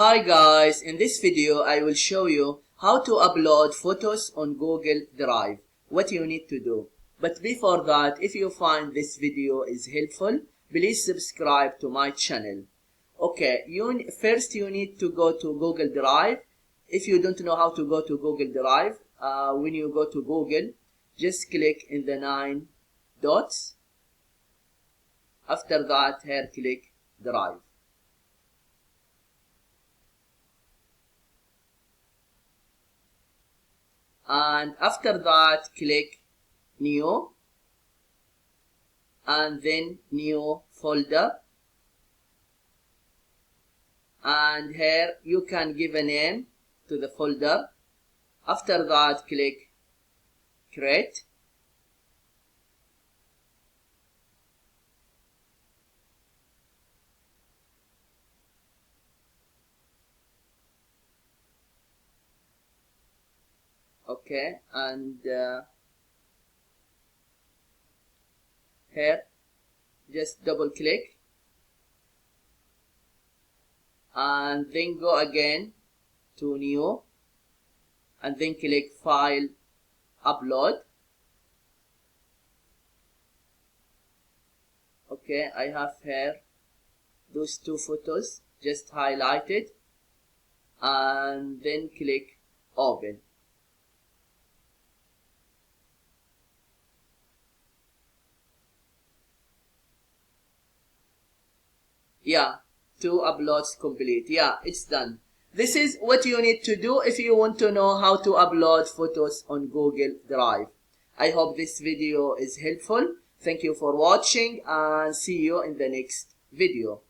Hi guys, in this video I will show you how to upload photos on Google Drive, what you need to do. But before that, if you find this video is helpful, please subscribe to my channel. Okay, first you need to go to Google Drive. If you don't know how to go to Google Drive, when you go to Google, just click in the 9 dots. After that, here click Drive. And after that, click New, and then New Folder, and here you can give a name to the folder. After that, click Create, okay, and here just double click and then go again to New and then click File, Upload. Okay, I have here those two photos just highlighted, and then click Open. Yeah, 2 uploads complete. Yeah, it's done. This is what you need to do if you want to know how to upload photos on Google Drive. I hope this video is helpful. Thank you for watching and see you in the next video.